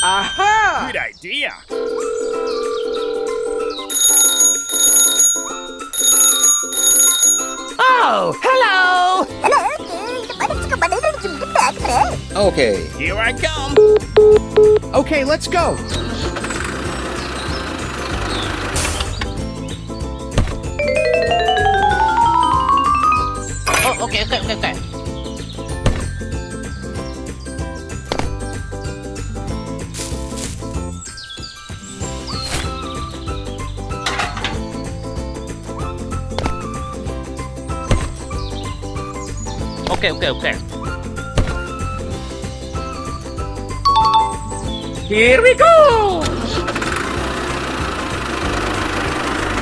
Aha! Good idea. Oh, hello! Okay. Here I come. Okay, let's go. Oh, okay. Okay. Here we go!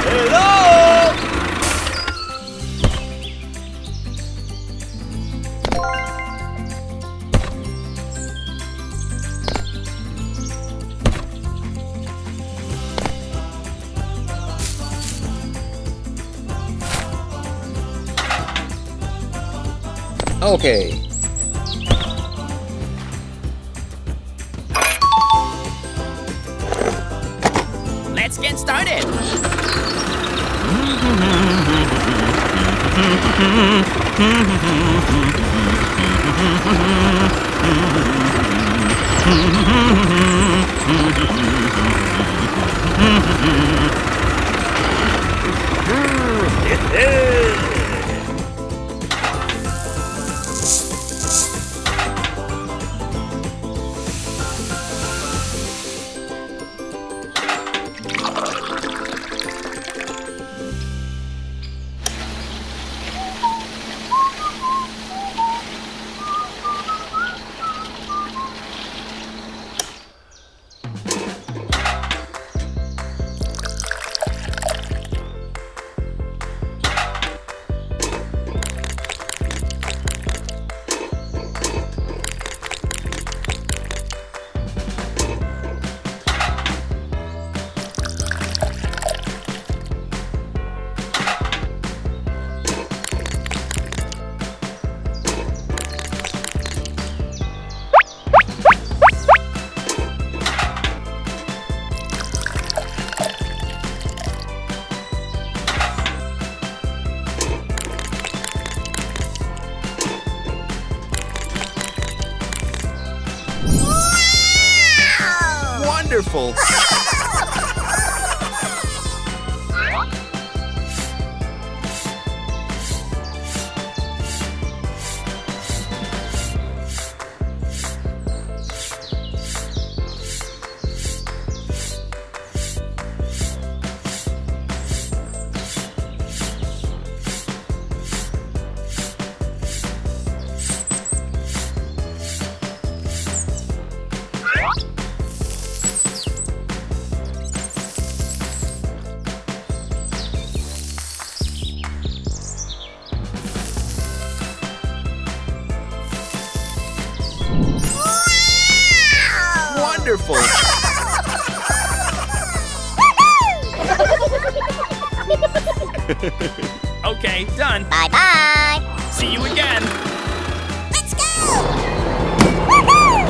Hello! Okay. Let's get started. Wonderful. Wonderful. Okay, done. Bye-bye. See you again. Let's go. Woohoo!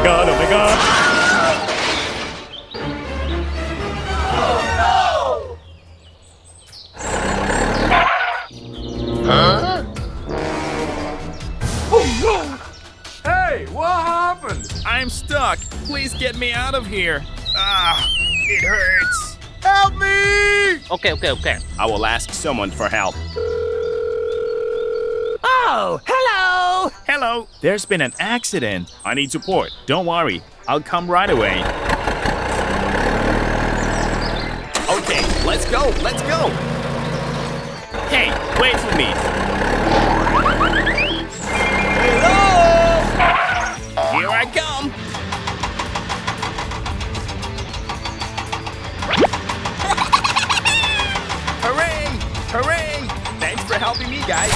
god, oh my god. Hey, what happened? I'm stuck. Please get me out of here. Ah, it hurts. Help me! Okay. I will ask someone for help. Oh, hello. Hello. There's been an accident. I need support. Don't worry. I'll come right away. Okay, let's go. Let's go. Hey, wait for me. Here I come. Hooray! Hooray! Thanks for helping me, guys.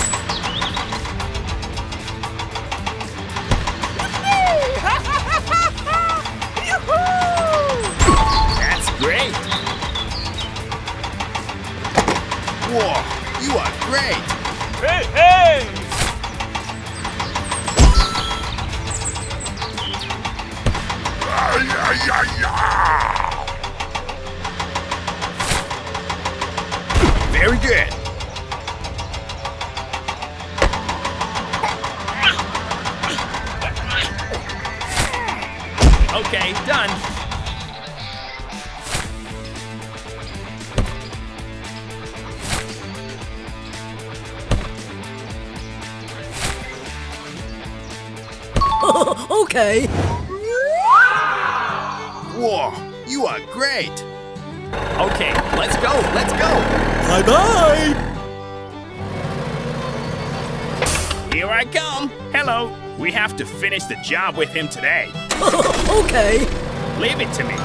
That's great. Whoa, you are great. Hey, hey! Very good. Okay, done. Okay. Whoa, you are great. Okay, let's go. Let's go. Bye-bye. Here I come. Hello. We have to finish the job with him today. Okay. Leave it to me.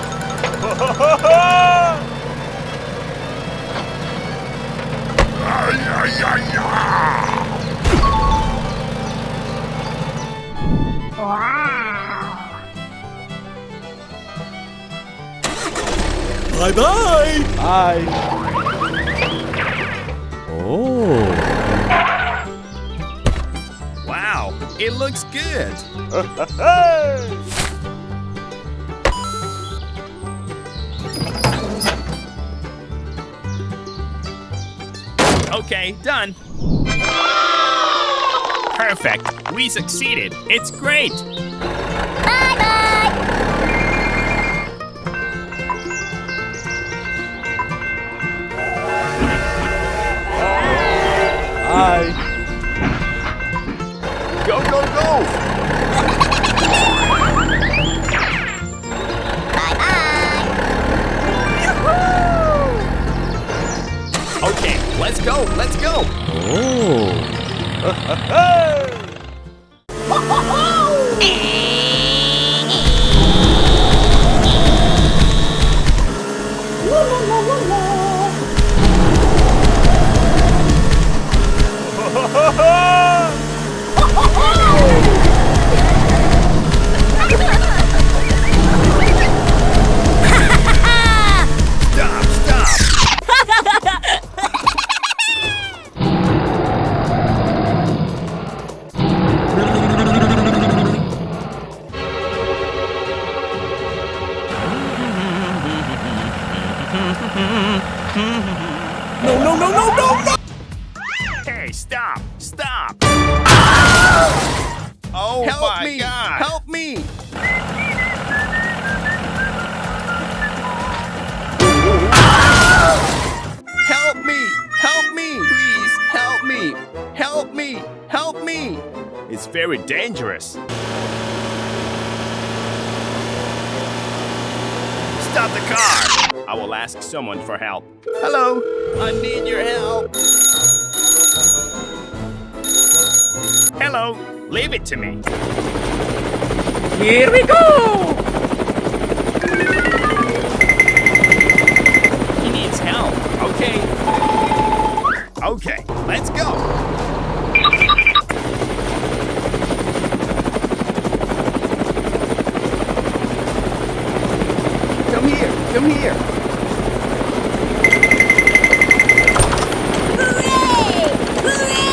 Bye-bye. Bye. Oh. Wow, it looks good. Okay, done. Perfect. We succeeded. It's great. Bye-bye. Bye. Go, go, go. Bye-bye. Okay, let's go. Let's go. Stop, stop. No. Hey, stop! Stop! Oh Help my me! God! Help me! Help me! Help me! Please help me! Help me! Help me! It's very dangerous. Stop the car! I will ask someone for help. Hello! I need your help! Hello, leave it to me. Here we go. He needs help. Okay. Okay, let's go. Come here! Come here! Hooray! Hooray!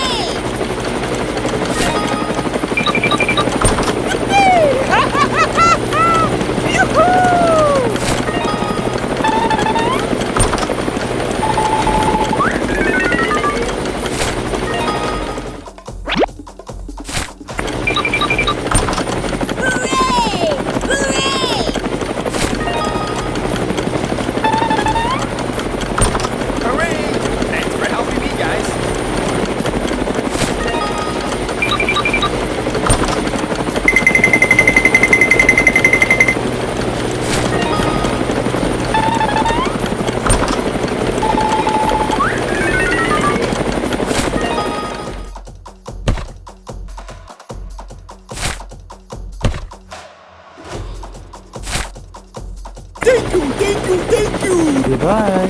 Goodbye.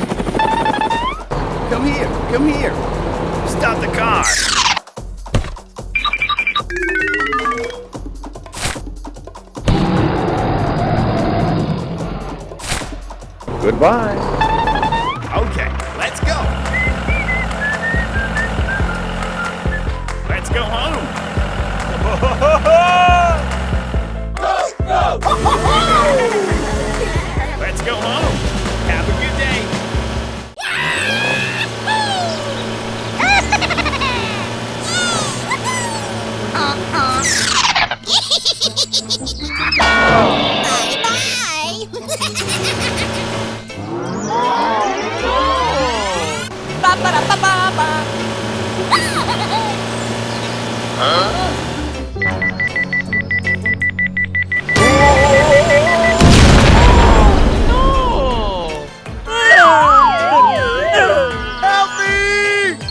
Come here. Come here. Stop the car. Goodbye. Okay, let's go. Let's go home. Let's go home. Have a good day.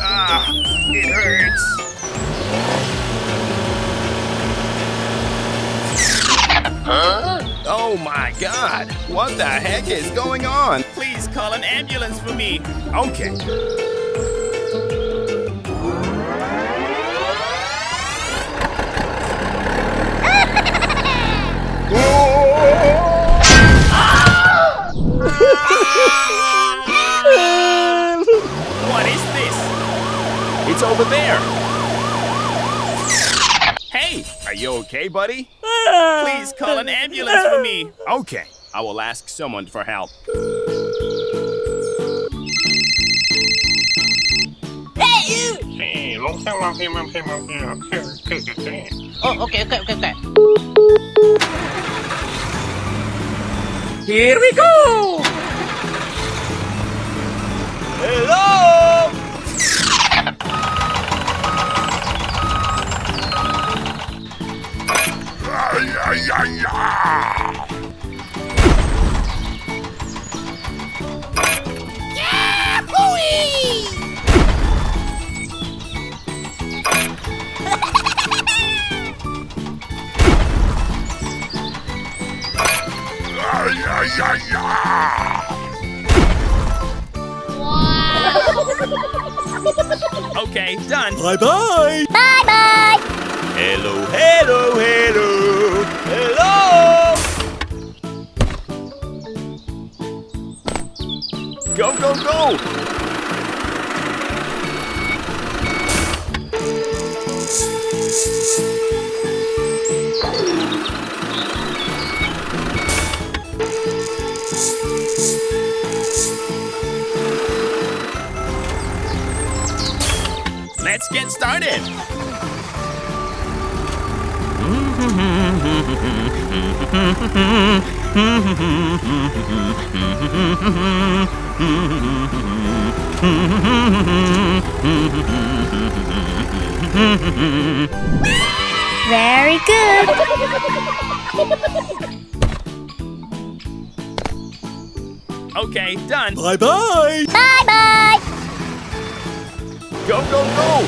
Ah, it hurts. Oh my God. What the heck is going on? Please call an ambulance for me. Okay. What is this? It's over there. Hey, Are you okay, buddy? please call an ambulance for me. Okay. I will ask someone for help. Oh, okay. Here we go! Hello. Okay, done. Bye bye. Bye bye. Hello. Hello. Hello. Hello. Go, go, go. Let's get started. Very good. Okay, done. Bye bye. Bye bye. Go, go, go.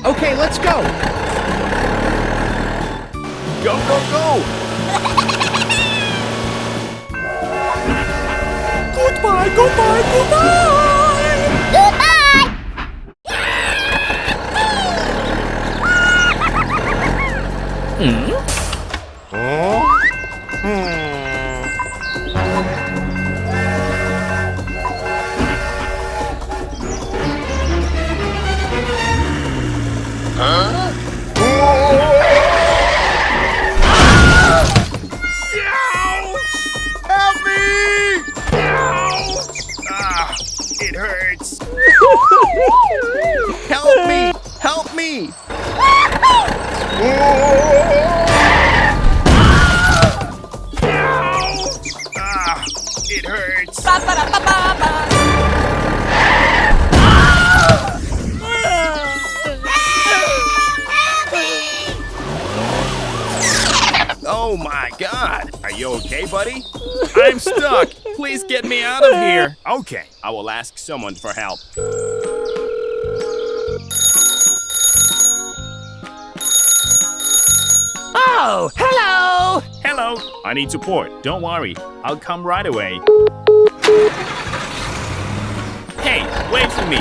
Okay, let's go. Go, go, go. Goodbye, goodbye, goodbye. Goodbye. Help me! Ah, it hurts. Help me! Help me! Ah, it hurts. Oh my God! Are you okay, buddy? I'm stuck! Please get me out of here! Okay, I will ask someone for help. Oh, hello! Hello. Hello. I need support. Don't worry. I'll come right away. Hey, wait for me.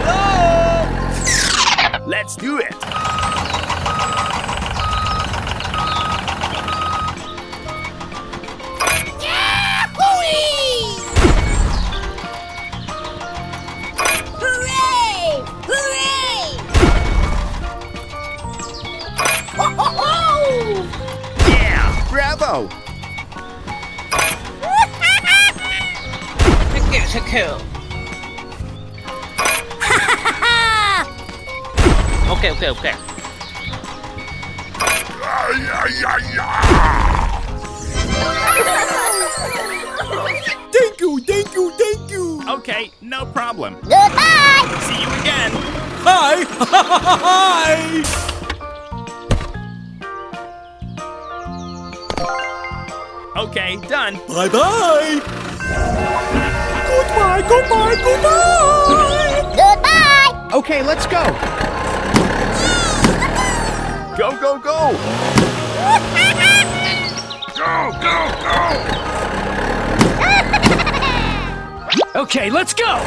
Hello. Let's do it. Hooray! Hooray! Yeah, bravo. Thank you, thank you. Okay, okay, okay. Thank you, thank you, thank you. Okay, no problem. Goodbye! See you again. Hi. Hi. Okay, done. Bye bye. Goodbye, goodbye, goodbye. Goodbye. Okay, let's go. Go, go, go. Go, go, go! Okay, let's go.